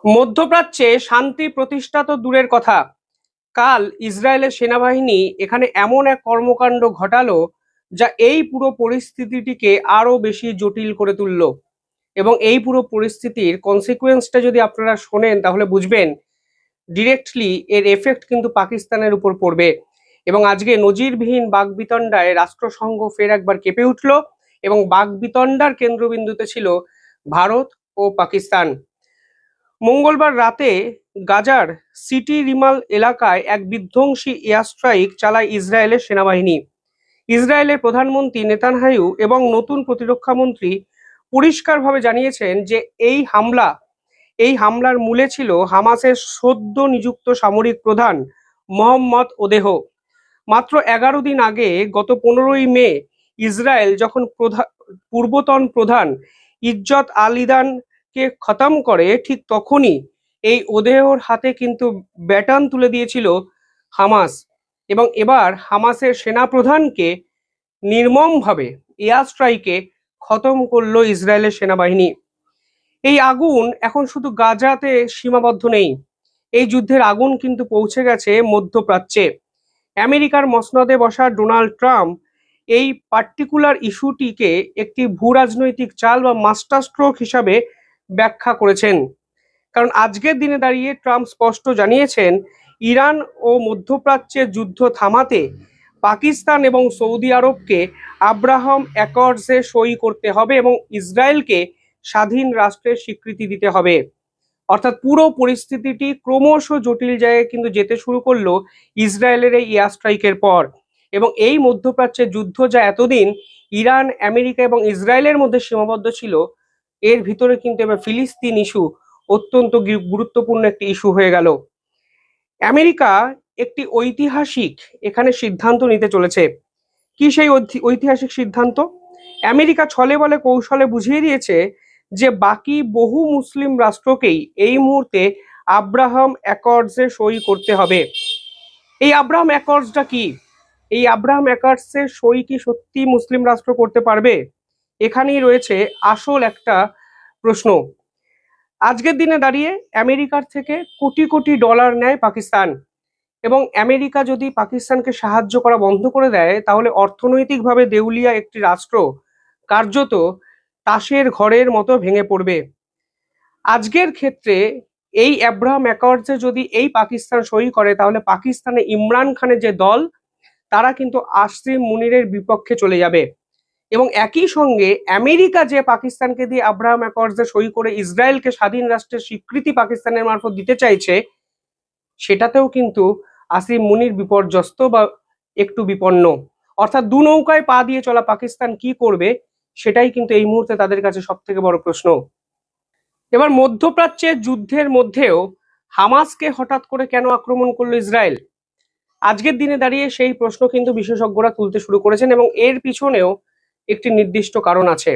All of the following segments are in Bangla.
মধ্যপ্রাচ্যে শান্তি প্রতিষ্ঠা তো দূরের কথা, কাল ইসরায়েলের সেনাবাহিনী এখানে এমন এক কর্মকাণ্ড ঘটালো যা এই পুরো পরিস্থিতিটিকে আরো বেশি জটিল করে তুললো। এবং এই পুরো পরিস্থিতির কনসিকুয়েন্সটা যদি আপনারা শোনেন তাহলে বুঝবেন ডিরেক্টলি এর এফেক্ট কিন্তু পাকিস্তানের উপর পড়বে। এবং আজকে নজিরবিহীন বাকবিতণ্ডায় রাষ্ট্রসংঘ ফের একবার কেঁপে উঠল এবং বাকবিতণ্ডার কেন্দ্রবিন্দুতে ছিল ভারত ও পাকিস্তান। মঙ্গলবার রাতে গাজার সিটি রিমাল এলাকায় এক বিধ্বংসী এয়ার স্ট্রাইক চালায় ইসরায়েলের সেনাবাহিনী। ইসরায়েলের প্রধানমন্ত্রী নেতানয়াহু এবং নতুন প্রতিরক্ষামন্ত্রী পরিষ্কারভাবে জানিয়েছেন যে এই হামলার মূলে ছিল হামাসের সদ্য নিযুক্ত সামরিক প্রধান মোহাম্মদ ওদেহ। মাত্র 11 দিন আগে গত 15ই মে ইসরায়েল যখন পূর্বতন প্রধান ইজ্জত আলিদানকে খতম করে, ঠিক তখনই এই ওদেহর হাতে কিন্তু ব্যাটন তুলে দিয়েছিল হামাস। এবং এবার হামাসের সেনাপ্রধানকে নির্মমভাবে এয়ার স্ট্রাইকে খতম করলো ইসরায়েলের সেনাবাহিনী। এই আগুন এখন শুধু গাজাতে সীমাবদ্ধ নেই, এই যুদ্ধের আগুন কিন্তু পৌঁছে গেছে মধ্যপ্রাচ্যে। আমেরিকার মসনদে বসা ডোনাল্ড ট্রাম্প এই পার্টিকুলার ইস্যুটিকে একটি ভূরাজনৈতিক চাল বা মাস্টার স্ট্রোক হিসাবে ব্যাখ্যা করেছেন। কারণ আজকের দিনে দাঁড়িয়ে ট্রাম্প স্পষ্ট জানিয়েছেন ইরান ও মধ্যপ্রাচ্যের যুদ্ধ থামাতে পাকিস্তান এবং সৌদি আরবকে আব্রাহাম অ্যাকর্ডসে সই করতে হবে এবং ইসরায়েলকে স্বাধীন রাষ্ট্রের স্বীকৃতি দিতে হবে। অর্থাৎ পুরো পরিস্থিতিটি ক্রমশ জটিল জায়গায় কিন্তু যেতে শুরু করলো ইসরায়েলের এই এয়ার স্ট্রাইকের পর। এবং এই মধ্যপ্রাচ্যের যুদ্ধ যা এতদিন ইরান, আমেরিকা এবং ইসরায়েলের মধ্যে সীমাবদ্ধ ছিল, এর ভিতরে কিন্তু এবার ফিলিস্তিন ইস্যু অত্যন্ত গুরুত্বপূর্ণ একটি ইস্যু হয়ে গেল। আমেরিকা একটি ঐতিহাসিক এখানে সিদ্ধান্ত নিতে চলেছে। কি সেই ঐতিহাসিক সিদ্ধান্ত? আমেরিকা ছলে বলে কৌশলে বুঝিয়ে দিয়েছে যে বাকি বহু মুসলিম রাষ্ট্রকেই এই মুহূর্তে আব্রাহাম অ্যাকর্ডসে সই করতে হবে। এই আব্রাহাম অ্যাকর্ডসটা কি? এই আব্রাহাম অ্যাকর্ডসে সই কি সত্যি মুসলিম রাষ্ট্র করতে পারবে? এখানেই রয়েছে আসল একটা প্রশ্ন। আজকের দিনে দাঁড়িয়ে আমেরিকার থেকে কোটি কোটি ডলার নেয় পাকিস্তান, এবং আমেরিকা যদি পাকিস্তানকে সাহায্য করা বন্ধ করে দেয় তাহলে অর্থনৈতিকভাবে দেউলিয়া একটি রাষ্ট্র কার্যত তাসের ঘরের মতো ভেঙে পড়বে। আজকের ক্ষেত্রে এই আব্রাহাম অ্যাকর্ডসে যদি এই পাকিস্তান সই করে তাহলে পাকিস্তানে ইমরান খানের যে দল তারা কিন্তু আসিম মুনিরের বিপক্ষে চলে যাবে। এবং একই সঙ্গে আমেরিকা যে পাকিস্তানকে দিয়ে আব্রাহাম অ্যাকর্ডসে সই করে ইসরায়েলকে স্বাধীন রাষ্ট্রের স্বীকৃতি পাকিস্তানের মারফত দিতে চাইছে, সেটাতেও কিন্তু আসিম মুনির বিপর্যস্ত বা একটু বিপন্ন। অর্থাৎ দু নৌকায় পা দিয়ে চলা পাকিস্তান কি করবে সেটাই কিন্তু এই মুহূর্তে তাদের কাছে সব থেকে বড় প্রশ্ন। এবার মধ্যপ্রাচ্যের যুদ্ধের মধ্যেও হামাসকে হঠাৎ করে কেন আক্রমণ করলো ইসরায়েল? আজকের দিনে দাঁড়িয়ে সেই প্রশ্ন কিন্তু বিশেষজ্ঞরা তুলতে শুরু করেছেন এবং এর পিছনেও একটি নির্দিষ্ট কারণ আছে।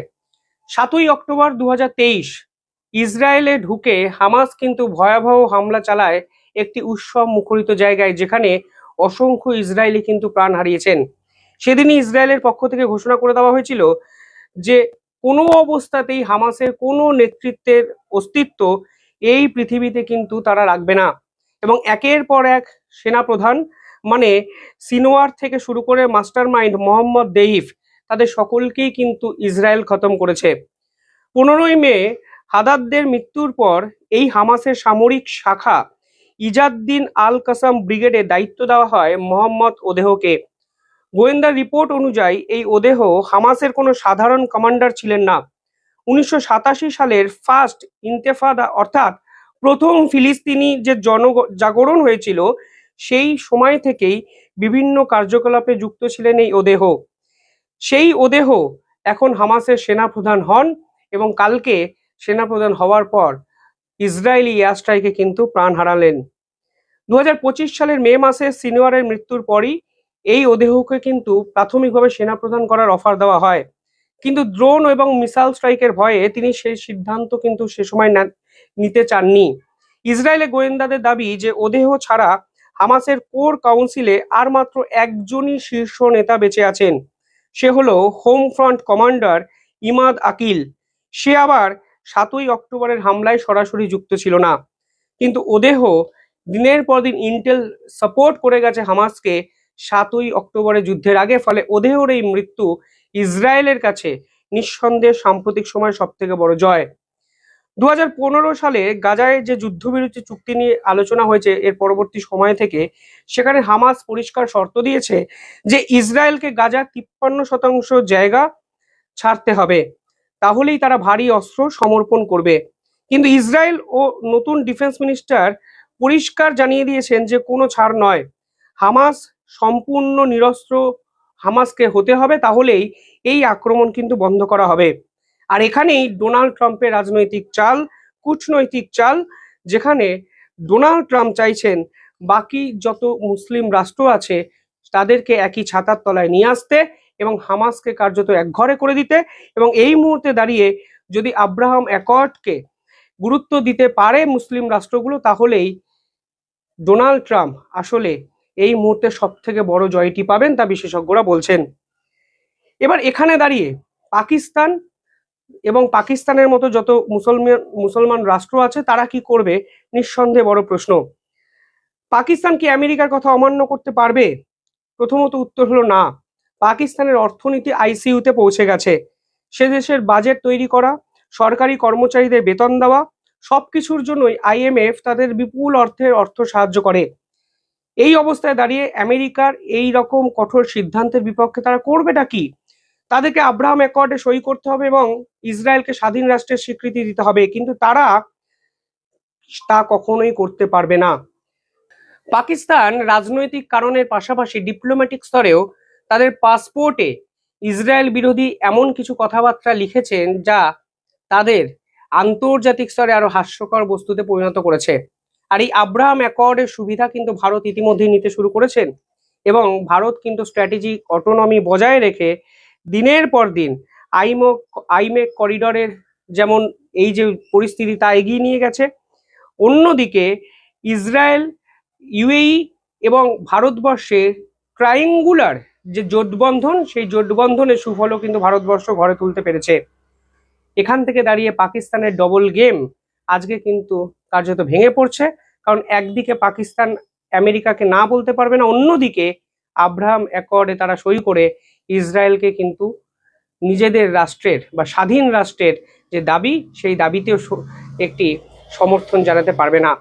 7ই অক্টোবর 2023 ইসরায়েলে ঢুকে হামাস কিন্তু ভয়াবহ হামলা চালায় একটি উৎসব মুখরিত জায়গায়, যেখানে অসংখ্য ইসরায়েলি কিন্তু প্রাণ হারিয়েছেন। সেদিনই ইসরায়েলের পক্ষ থেকে ঘোষণা করে দেওয়া হয়েছিল যে কোনো অবস্থাতেই হামাসের কোনো নেতৃত্বের অস্তিত্ব এই পৃথিবীতে কিন্তু তারা রাখবে না। এবং একের পর এক সেনাপ্রধান মানে সিনোয়ার থেকে শুরু করে মাস্টার মাইন্ড মোহাম্মদ দেইফ, তাদের সকলকেই কিন্তু ইসরায়েল খতম করেছে। 15ই মে হাদাদদের মৃত্যুর পর এই হামাসের সামরিক শাখা ইজাদ্দিন আল কাসাম ব্রিগেডে দায়িত্ব দেওয়া হয় মোহাম্মদ ওদেহকে। গোয়েন্দা রিপোর্ট অনুযায়ী এই ওদেহ হামাসের কোনো সাধারণ কমান্ডার ছিলেন না। 1987 সালের ফার্স্ট ইন্তেফাদা অর্থাৎ প্রথম ফিলিস্তিনি যে জনজাগরণ হয়েছিল সেই সময় থেকেই বিভিন্ন কার্যকলাপে যুক্ত ছিলেন এই ওদেহ। সেই ওদেহ এখন হামাসের সেনাপ্রধান হন এবং কালকে সেনাপ্রধান হওয়ার পর ইসরায়েলি এয়ার স্ট্রাইকে কিন্তু প্রাণ হারালেন। 2025 সালের মে মাসে সিনোয়ারের মৃত্যুর পরই এই ওদেহকে কিন্তু প্রাথমিকভাবে সেনাপ্রধান করার অফার দেওয়া হয়, কিন্তু ড্রোন এবং মিসাইল স্ট্রাইকের ভয়ে তিনি সেই সিদ্ধান্ত কিন্তু সে সময় নিতে চাননি। ইসরায়েলের গোয়েন্দাদের দাবি যে ওদেহ ছাড়া হামাসের কোর কাউন্সিলে আর মাত্র একজনই শীর্ষ নেতা বেঁচে আছেন, সে হলো home front commander Imad Aqil. সে আবার 7ই অক্টোবরের হামলায় সরাসরি যুক্ত ছিল না। কিন্তু ওদেহ দিনের পর দিন ইন্টেল সাপোর্ট করে গেছে হামাসকে 7ই অক্টোবরের যুদ্ধের আগে। ফলে ওদেহর এই মৃত্যু ইসরায়েলের কাছে নিঃসন্দেহে সাম্প্রতিক সময় সব থেকে বড় জয়। 2015 সালে গাজায় যে যুদ্ধবিরতি চুক্তি নিয়ে আলোচনা হয়েছে এর পরবর্তী সময় থেকে, সেখানে হামাস পরিষ্কার শর্ত দিয়েছে যে ইসরায়েলকে গাজার 53% জায়গা ছাড়তে হবে, তাহলেই তারা ভারী অস্ত্র সমর্পণ করবে। কিন্তু ইসরায়েল ও নতুন ডিফেন্স মিনিস্টার পরিষ্কার জানিয়ে দিয়েছেন যে কোনো ছাড় নয়, হামাস সম্পূর্ণ নিরস্ত্র হামাসকে হতে হবে, তাহলেই এই আক্রমণ কিন্তু বন্ধ করা হবে। আর এখানেই ডোনাল্ড ট্রাম্পের রাজনৈতিক চাল, কূটনৈতিক চাল, যেখানে ডোনাল্ড ট্রাম্প চাইছেন বাকি যত মুসলিম রাষ্ট্র আছে তাদেরকে একই ছাতার তলায় নিয়ে আসতে এবং হামাসকে কার্যত একঘরে করে দিতে। এবং এই মুহূর্তে দাঁড়িয়ে যদি আব্রাহাম অ্যাকর্ডকে গুরুত্ব দিতে পারে মুসলিম রাষ্ট্রগুলো, তাহলেই ডোনাল্ড ট্রাম্প আসলে এই মুহূর্তে সব থেকে বড় জয়টি পাবেন, তা বিশেষজ্ঞরা বলছেন। এবার এখানে দাঁড়িয়ে পাকিস্তান এবং পাকিস্তানের মতো যত মুসলমান রাষ্ট্র আছে তারা কি করবে, নিঃসন্দেহে বড় প্রশ্ন। পাকিস্তান কি আমেরিকার কথা অমান্য করতে পারবে? প্রথমত উত্তর হলো না। পাকিস্তানের অর্থনীতি আইসিইউতে পৌঁছে গেছে। সে দেশের বাজেট তৈরি করা, সরকারি কর্মচারীদের বেতন দেওয়া, সবকিছুর জন্যই আইএমএফ তাদের বিপুল অর্থ সাহায্য করে। এই অবস্থায় দাঁড়িয়ে আমেরিকার এই রকম কঠোর সিদ্ধান্তের বিপক্ষে তারা করবেটা কি? তাদেরকে আব্রাহাম অ্যাকর্ডে সই করতে হবে এবং ইসরায়েলকে স্বাধীন রাষ্ট্রের স্বীকৃতি দিতে হবে, কিন্তু তারা তা কখনোই করতে পারবে না। পাকিস্তান রাজনৈতিক কারণের পাশাপাশি ডিপ্লোম্যাটিক স্তরেও তাদের পাসপোর্টে ইসরায়েল বিরোধী এমন কিছু কথাবার্তা লিখেছেন যা তাদের আন্তর্জাতিক স্তরে আরো হাস্যকর বস্তুতে পরিণত করেছে। আর এই আব্রাহাম অ্যাকর্ডের সুবিধা কিন্তু ভারত ইতিমধ্যেই নিতে শুরু করেছেন এবং ভারত কিন্তু স্ট্র্যাটেজিক অটোনমি বজায় রেখে দিনের পর দিন আইমেক করিডরের যেমন এই যে পরিস্থিতি তা এগিয়ে নিয়ে গেছে। অন্যদিকে ইসরায়েল, ইউএই এবং ভারতবর্ষের ট্রায়াঙ্গুলার যে জোটবন্ধন, সেই জোটবন্ধনের সুফলও কিন্তু ভারতবর্ষ ঘরে তুলতে পেরেছে। এখান থেকে দাঁড়িয়ে পাকিস্তানের ডবল গেম আজকে কিন্তু কার্যত ভেঙে পড়ছে, কারণ একদিকে পাকিস্তান আমেরিকাকে না বলতে পারবে না, অন্যদিকে আব্রাহাম অ্যাকর্ডে তারা সই করে ইসরায়েলকে কিন্তু নিজেদের রাষ্ট্রের বা স্বাধীন রাষ্ট্রের যে দাবি, সেই দাবিতেও একটি সমর্থন জানাতে পারবে না।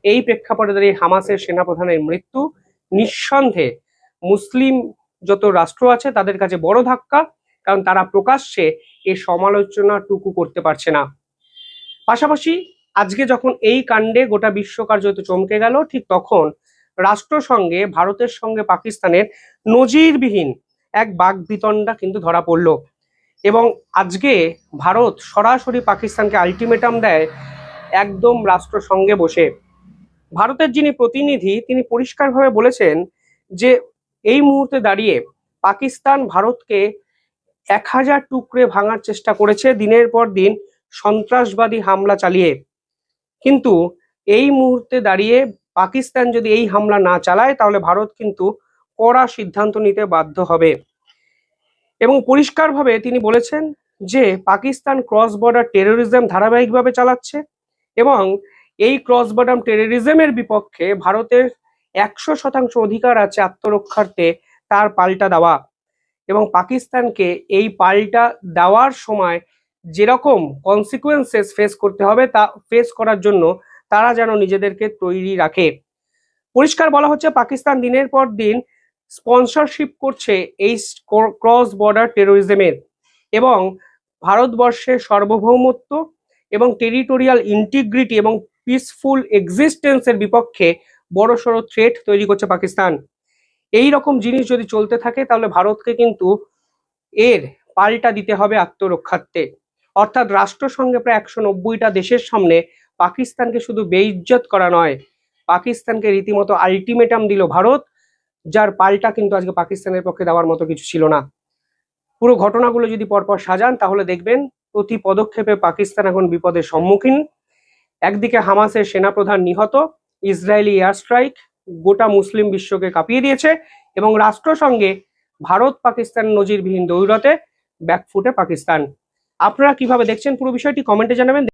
এই প্রেক্ষাপটে দাঁড়িয়ে হামাসের সেনাপ্রধানের মৃত্যু নিঃসন্দেহে মুসলিম যত রাষ্ট্র আছে তাদের কাছে বড় ধাক্কা, কারণ তারা প্রকাশ্যে এই সমালোচনাটুকু করতে পারছে না। পাশাপাশি আজকে যখন এই কাণ্ডে গোটা বিশ্ব কার্যত চমকে গেল, ঠিক তখন রাষ্ট্রসংঘে ভারতের সঙ্গে পাকিস্তানের নজিরবিহীন এক বাকবিতণ্ডা কিন্তু ধরা পড়ল এবং আজকে ভারত সরাসরি পাকিস্তানকে আলটিমেটাম দেয় একদম রাষ্ট্রসংঘে বসে। ভারতের যিনি প্রতিনিধি তিনি পরিষ্কারভাবে বলেছেন যে এই মুহূর্তে দাঁড়িয়ে পাকিস্তান ভারতকে 1000 টুকরে ভাঙার চেষ্টা করেছে দিনের পর দিন সন্ত্রাসবাদী হামলা চালিয়ে, কিন্তু এই মুহূর্তে দাঁড়িয়ে পাকিস্তান যদি এই হামলা না চালায় তাহলে ভারত কিন্তু কড়া সিদ্ধান্ত নিতে বাধ্য হবে। এবং পরিষ্কারভাবে তিনি বলেছেন যে পাকিস্তান ক্রস বর্ডার টেরোরিজম ধারাবাহিকভাবে চালাচ্ছে এবং এই ক্রস বর্ডার টেরোরিজমের বিপক্ষে ভারতের 100% অধিকার আছে আত্মরক্ষার্থে তার পাল্টা দেওয়া, এবং পাকিস্তানকে এই পাল্টা দেওয়ার সময় যেরকম কনসিকুয়েন্সেস ফেস করতে হবে তা ফেস করার জন্য তারা যেন নিজেদেরকে তৈরি রাখে। পরিষ্কার বলা হচ্ছে পাকিস্তান দিনের পর দিন স্পন্সরশিপ করছে এই ক্রস বর্ডার টেরোরিজমের এবং ভারতবর্ষের সার্বভৌমত্ব এবং টেরিটোরিয়াল ইন্টিগ্রিটি এবং পিসফুল এক্সিস্টেন্সের বিপক্ষে বড়সড় থ্রেট তৈরি করছে পাকিস্তান। এই রকম জিনিস যদি চলতে থাকে তাহলে ভারতকে কিন্তু এর পাল্টা দিতে হবে আত্মরক্ষার্থে। অর্থাৎ রাষ্ট্রসংঘে প্রায় 190টা দেশের সামনে পাকিস্তানকে শুধু বেইজ্জত করা নয়, পাকিস্তানকে রীতিমতো আলটিমেটাম দিল ভারত, যার পাল্টা কিন্তু আজকে পাকিস্তানের পক্ষে দেওয়ার মতো কিছু ছিল না। পুরো ঘটনাগুলো যদি পরপর সাজান তাহলে দেখবেন প্রতি পদক্ষেপে পাকিস্তান এখন বিপদের সম্মুখীন। একদিকে হামাসের সেনাপ্রধান নিহত, ইসরায়েলি এয়ার স্ট্রাইক গোটা মুসলিম বিশ্বকে কাঁপিয়ে দিয়েছে এবং রাষ্ট্রসংঘে ভারত পাকিস্তান নজিরবিহীন দৌড়তে ব্যাকফুটে পাকিস্তান। আপনারা কিভাবে দেখছেন পুরো বিষয়টি কমেন্টে জানাবেন।